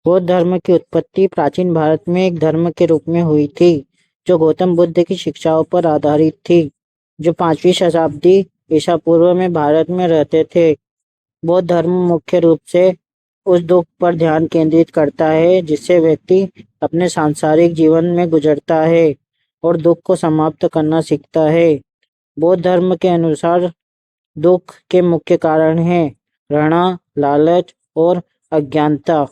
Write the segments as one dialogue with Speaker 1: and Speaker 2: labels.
Speaker 1: बौद्ध धर्म की उत्पत्ति प्राचीन भारत में एक धर्म के रूप में हुई थी, जो गौतम बुद्ध की शिक्षाओं पर आधारित थी, जो 5वीं शताब्दी ईसा पूर्व में भारत में रहते थे। बौद्ध धर्म मुख्य रूप से उस दुख पर ध्यान केंद्रित करता है जिससे व्यक्ति अपने सांसारिक जीवन में गुजरता है और दुख को समाप्त करना सीखता है। बौद्ध धर्म के अनुसार दुख के मुख्य कारण हैं घृणा, लालच और अज्ञानता।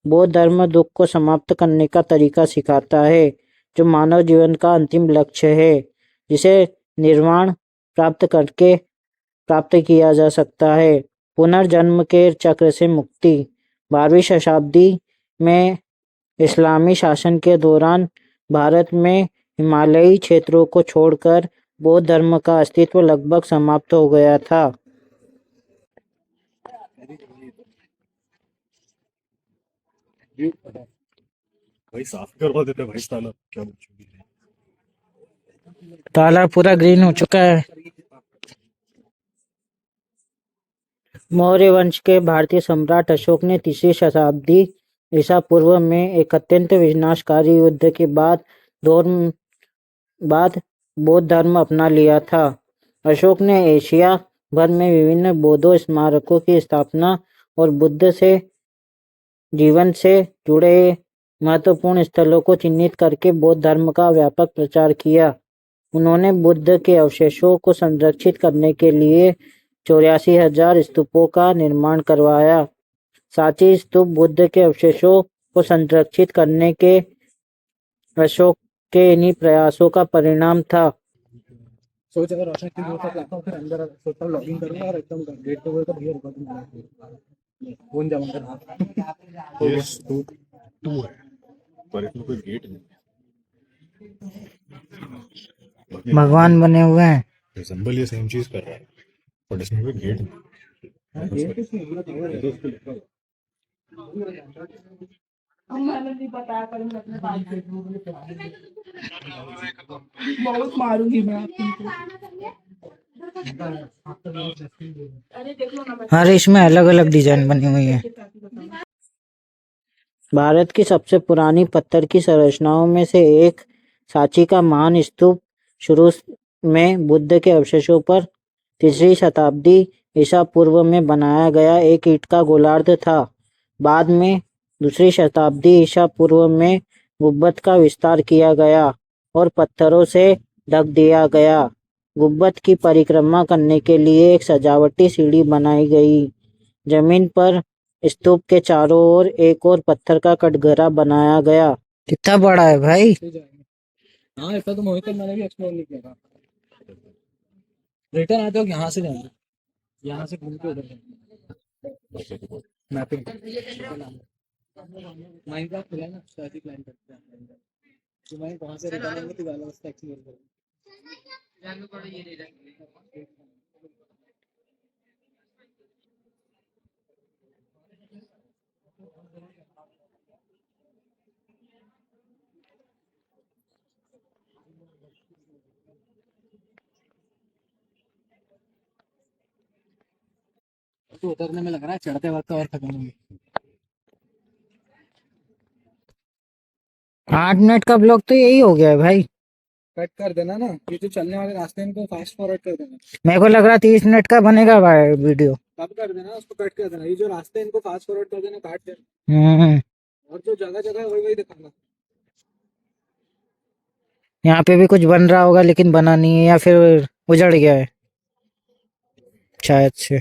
Speaker 1: बौद्ध धर्म दुख को समाप्त करने का तरीका सिखाता है, जो मानव जीवन का अंतिम लक्ष्य है, जिसे निर्वाण प्राप्त करके प्राप्त किया जा सकता है। पुनर्जन्म के चक्र से मुक्ति। 12वीं शताब्दी में इस्लामी शासन के दौरान भारत में हिमालयी क्षेत्रों को छोड़कर बौद्ध धर्म का अस्तित्व लगभग समाप्त हो गया था।
Speaker 2: भाई साफ करवा देते भाई साला क्या
Speaker 1: ताला पूरा ग्रीन हो चुका है। मौर्य वंश के भारतीय सम्राट अशोक ने 3री शताब्दी ईसा पूर्व में एक अत्यंत विनाशकारी युद्ध के बाद बौद्ध धर्म अपना लिया था। अशोक ने एशिया भर में विभिन्न बौद्ध स्मारकों की स्थापना और बुद्ध से जीवन से जुड़े महत्वपूर्ण स्थलों को चिन्हित करके बौद्ध धर्म का व्यापक प्रचार किया। उन्होंने बुद्ध के अवशेषों को संरक्षित करने के लिए 84,000 स्तूपों का निर्माण करवाया। सांची स्तूप बुद्ध के अवशेषों को संरक्षित करने के अशोक के इन्हीं प्रयासों का परिणाम था।
Speaker 2: सोच अगर रोशन की दूर तक लाता हूँ फिर अंदर सोचता हूँ लॉगिन करूँगा और एकदम गेट पे बोलता भैया रिकॉर्डिंग फोन जमा कर ये स्तूप 2 है पर इसमें कोई गेट नहीं।
Speaker 1: भगवान बने हुए हैं।
Speaker 2: रिजेंबल ये सेम चीज कर रहा है बट इसमें कोई गेट नहीं।
Speaker 3: बहुत मारूंगी मैं
Speaker 1: हर इसमें अलग अलग डिजाइन बनी हुई है। भारत की सबसे पुरानी पत्थर की संरचनाओं में से एक सांची का महान स्तूप शुरू में बुद्ध के अवशेषों पर 3री शताब्दी ईसा पूर्व में बनाया गया एक ईंट का गोलार्ध था। बाद में 2री शताब्दी ईसा पूर्व में गुंबद का विस्तार किया गया और पत्थरों से ढक दिया गया। गुंबद की परिक्रमा करने के लिए एक सजावटी सीढ़ी बनाई गई। जमीन पर स्तूप के चारों ओर एक और पत्थर का कटघरा बनाया गया। कितना बड़ा है भाई।
Speaker 3: हाँ ऐसा तो मोहित मैंने भी एक्सप्लोर नहीं किया था। रिटर्न आते हो यहाँ से जाएंगे, यहाँ से घूम के उधर मैपिंग माइनक्राफ्ट खुला है ना, स्टैटिक क्लाइम करते हैं तो मैं वहाँ से रिटर्न आएंगे तो वाला रास्ता एक्सप्लोर करेंगे। तो उतरने में लग रहा है, चढ़ते वक्त और खत्म होंगे।
Speaker 1: 8 मिनट का ब्लॉग तो यही हो गया है भाई।
Speaker 3: कट कर देना ना, ये जो चलने वाले रास्ते हैं इनको फास्ट फॉरवर्ड कर देना।
Speaker 1: मेरे को लग रहा 30 मिनट का बनेगा भाई वीडियो।
Speaker 3: कब कर देना उसको, कट कर देना। ये जो रास्ते हैं इनको फास्ट फॉरवर्ड कर देना, काट देना। और जो जगह जगह है वही वही दिखाना।
Speaker 1: यहाँ पे भी कुछ बन रहा होगा लेकिन बना नहीं है या फिर उजड़ गया है शायद से।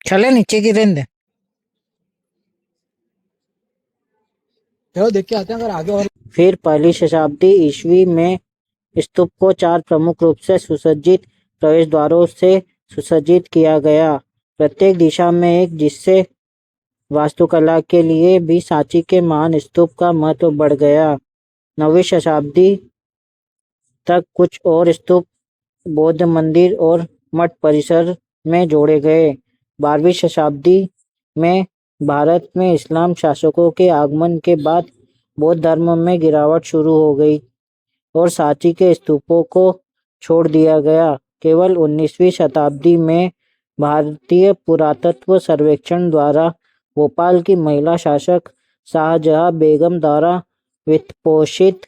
Speaker 1: चले नीचे की रेंद।
Speaker 3: चलो देख के आते हैं अगर आगे और।
Speaker 1: फिर 1ली शताब्दी ईस्वी में स्तूप को 4 प्रमुख रूप से सुसज्जित प्रवेश द्वारों से सुसज्जित किया गया, प्रत्येक दिशा में एक, जिससे वास्तुकला के लिए भी सांची के महान स्तूप का महत्व बढ़ गया। 9वीं शताब्दी तक कुछ और स्तूप बौद्ध मंदिर और मठ परिसर में जोड़े गए। 12वीं शताब्दी में भारत में इस्लाम शासकों के आगमन के बाद बौद्ध धर्म में गिरावट शुरू हो गई और सांची के स्तूपों को छोड़ दिया गया। केवल 19वीं शताब्दी में भारतीय पुरातत्व सर्वेक्षण द्वारा भोपाल की महिला शासक शाहजहां बेगम द्वारा वित्तपोषित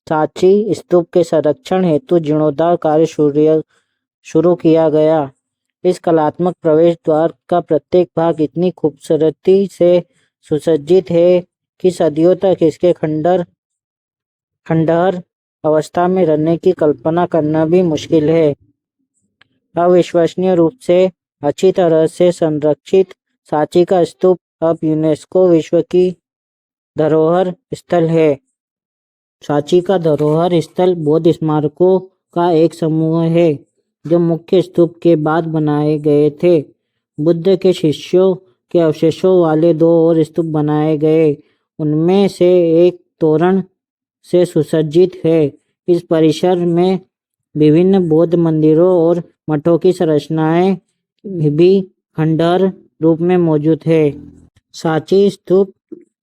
Speaker 1: सांची स्तूप के संरक्षण हेतु जीर्णोद्धार कार्य शुरू किया गया। इस कलात्मक प्रवेश द्वार का प्रत्येक भाग इतनी खूबसूरती से सुसज्जित है कि सदियों तक इसके खंडहर अवस्था में रहने की कल्पना करना भी मुश्किल है। अविश्वसनीय रूप से अच्छी तरह से संरक्षित सांची का स्तूप अब यूनेस्को विश्व की धरोहर स्थल है। सांची का धरोहर स्थल बौद्ध स्मारकों का एक समूह है जो मुख्य स्तूप के बाद बनाए गए थे। बुद्ध के शिष्यों के अवशेषों वाले 2 और स्तूप बनाए गए, उनमें से एक तोरण से सुसज्जित है। इस परिसर में विभिन्न बौद्ध मंदिरों और मठों की संरचनाएं भी खंडहर रूप में मौजूद है। सांची स्तूप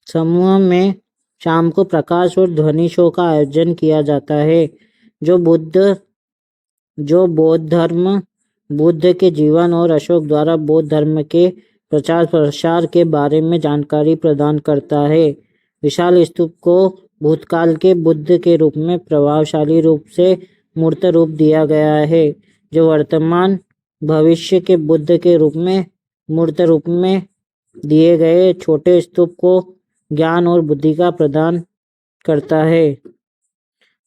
Speaker 1: समूह में शाम को प्रकाश और ध्वनि शो का आयोजन किया जाता है जो बौद्ध धर्म, बुद्ध के जीवन और अशोक द्वारा बौद्ध धर्म के प्रचार प्रसार के बारे में जानकारी प्रदान करता है। विशाल स्तूप को भूतकाल के बुद्ध के रूप में प्रभावशाली रूप से मूर्त रूप दिया गया है, जो वर्तमान भविष्य के बुद्ध के रूप में मूर्त रूप में दिए गए छोटे स्तूप को ज्ञान और बुद्धि का प्रदान करता है।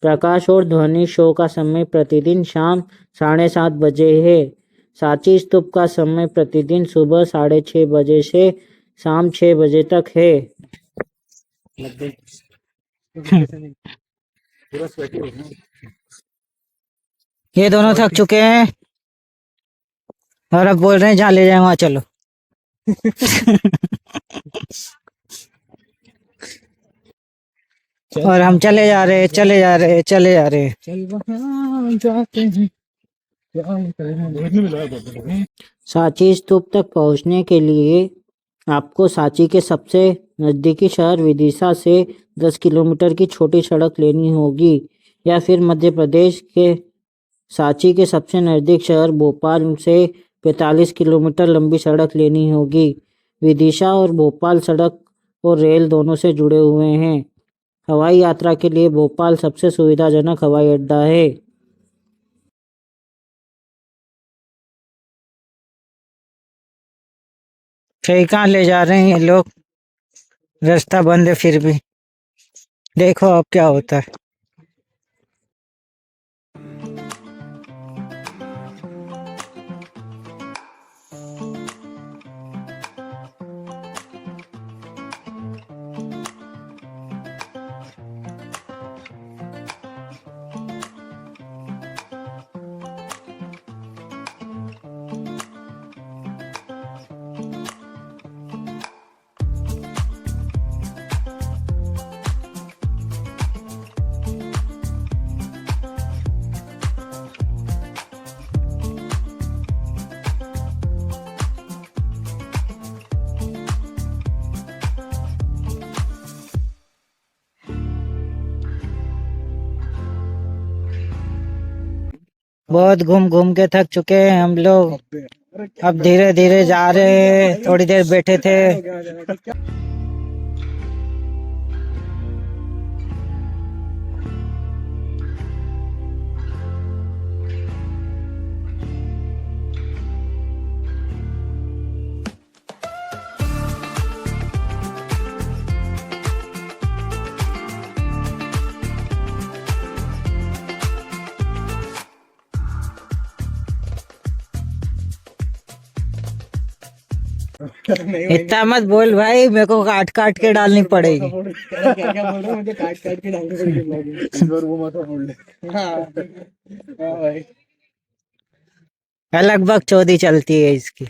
Speaker 1: प्रकाश और ध्वनि शो का समय प्रतिदिन शाम 7:30 बजे है। सांची स्तूप का समय प्रतिदिन सुबह 6:30 बजे से शाम 6 बजे तक है।
Speaker 2: पूरा स्वेटी हो गया।
Speaker 1: ये दोनों थक चुके हैं और अब बोल रहे हैं जहाँ ले जाए वहां चलो। और हम चले जा रहे
Speaker 2: चल वहाँ जाते हैं।
Speaker 1: सांची स्तूप तक पहुंचने के लिए आपको सांची के सबसे नजदीकी शहर विदिशा से 10 किलोमीटर की छोटी सड़क लेनी होगी, या फिर मध्य प्रदेश के सांची के सबसे नजदीक शहर भोपाल से 45 किलोमीटर लंबी सड़क लेनी होगी। विदिशा और भोपाल सड़क और रेल दोनों से जुड़े हुए हैं। हवाई यात्रा के लिए भोपाल सबसे सुविधाजनक हवाई अड्डा है। फिर कहाँ ले जा रहे हैं ये लोग? रास्ता बंद है फिर भी। देखो अब क्या होता है। बहुत घूम घूम के थक चुके हैं हम लोग। अब धीरे धीरे जा रहे हैं। थोड़ी देर बैठे थे। इतना मत बोल भाई, मेरे को काट काट के डालनी पड़ेगी।
Speaker 3: क्या क्या बोल रहा हूँ, मुझे काट काट के डालनी पड़ेगी ब्लॉगिंग।
Speaker 2: और वो मत बोल ले।
Speaker 3: हाँ हाँ भाई।
Speaker 1: लगभग 14 चलती है इसकी।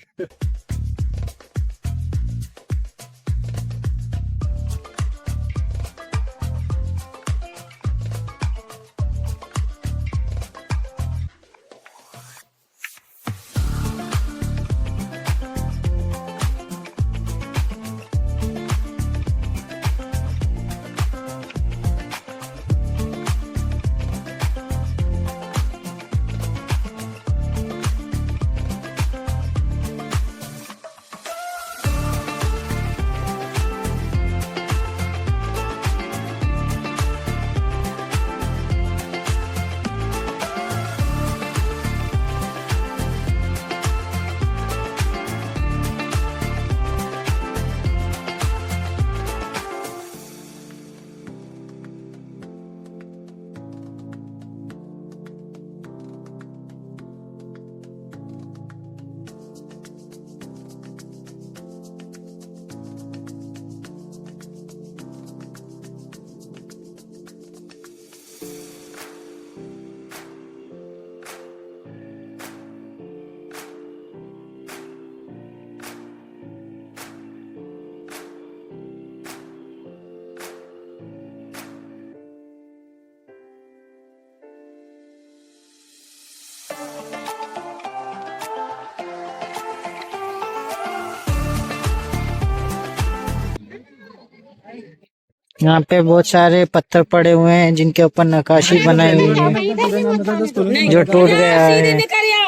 Speaker 1: यहाँ पे बहुत सारे पत्थर पड़े हुए हैं जिनके ऊपर नक्काशी बनाई हुई है जो टूट गया है।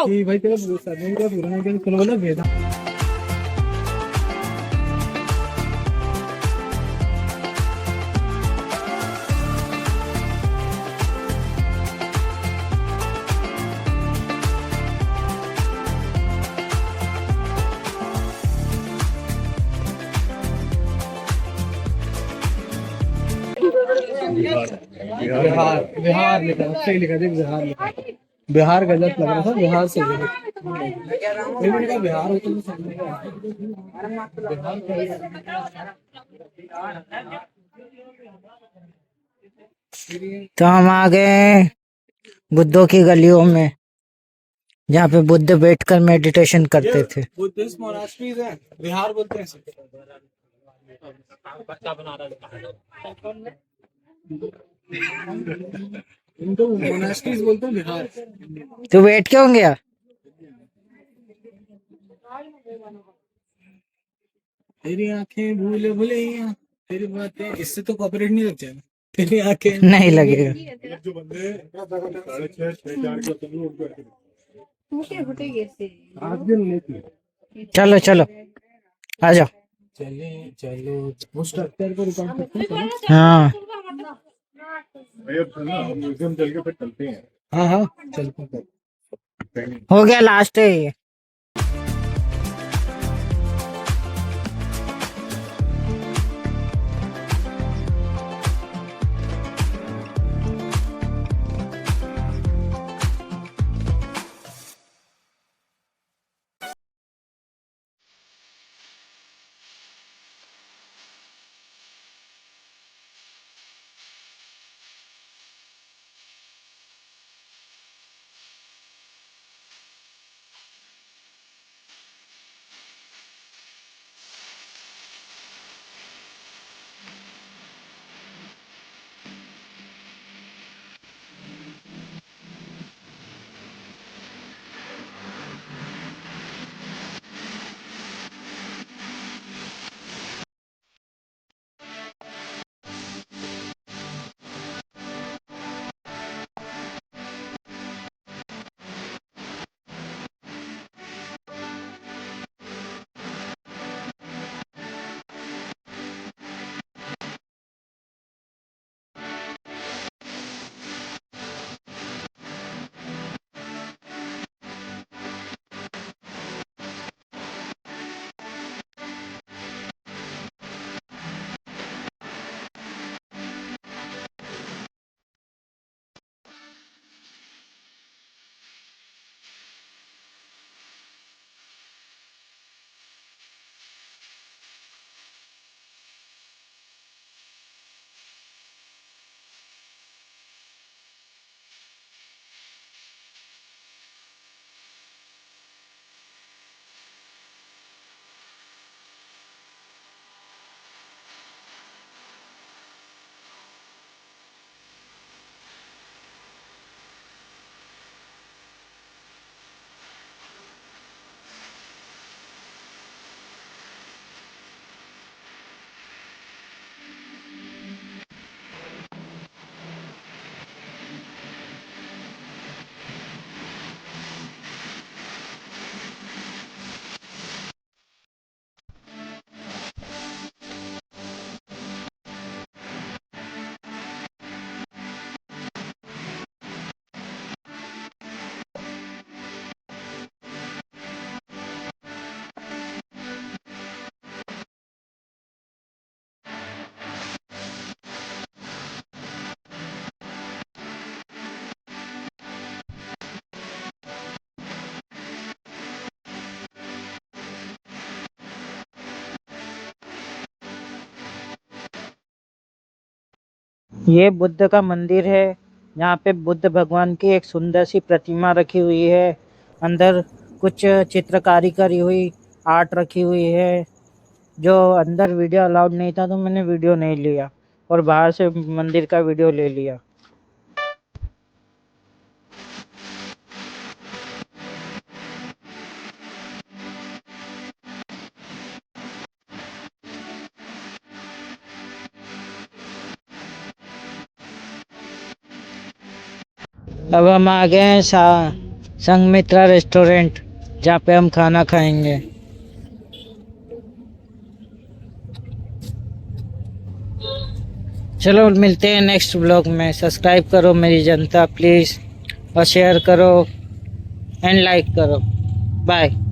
Speaker 3: कि भाई तेरा सरनेम क्या पूरा नाम क्या तूने बोला वेदा बिहार बिहार लिखा सही लिखा देख बिहार लिखा बिहार गलत लग रहा था बिहार से मैंने कहा बिहार हो तो समझ
Speaker 1: तो हम आ गए बुद्धों की गलियों में जहाँ पे बुद्ध बैठकर मेडिटेशन करते थे।
Speaker 3: बुद्धिस्ट मोनास्ट्रीज है बिहार बोलते हैं इनको मोनास्ट्रीज बोलते हैं बिहार
Speaker 1: तो बैठ क्यों गया?
Speaker 3: तेरी आंखें भूले भुलैया तेरी बातें इससे तो कॉपीराइट नहीं लग जाएगा तेरी आंखें
Speaker 1: नहीं लगेगा।
Speaker 2: जो बंदे 6:30 6:30 के होते हैं आज भी नहीं थी।
Speaker 1: चलो चलो आ जाओ।
Speaker 3: चले चलो वो स्ट्रक्चर को रिकॉर्ड करते हैं चलो।
Speaker 1: हाँ
Speaker 2: भाई अब चलना हम म्यूजियम चल के फिर चलते हैं।
Speaker 3: हाँ हाँ चलते हैं
Speaker 1: हो गया, लास्ट है ये। ये बुद्ध का मंदिर है। यहाँ पे बुद्ध भगवान की एक सुंदर सी प्रतिमा रखी हुई है। अंदर कुछ चित्रकारी करी हुई आर्ट रखी हुई है। जो अंदर वीडियो अलाउड नहीं था तो मैंने वीडियो नहीं लिया और बाहर से मंदिर का वीडियो ले लिया। अब हम आ गए हैं संघमित्रा रेस्टोरेंट, जहाँ पे हम खाना खाएंगे। चलो मिलते हैं नेक्स्ट ब्लॉग में। सब्सक्राइब करो मेरी जनता प्लीज़, और शेयर करो एंड लाइक करो। बाय।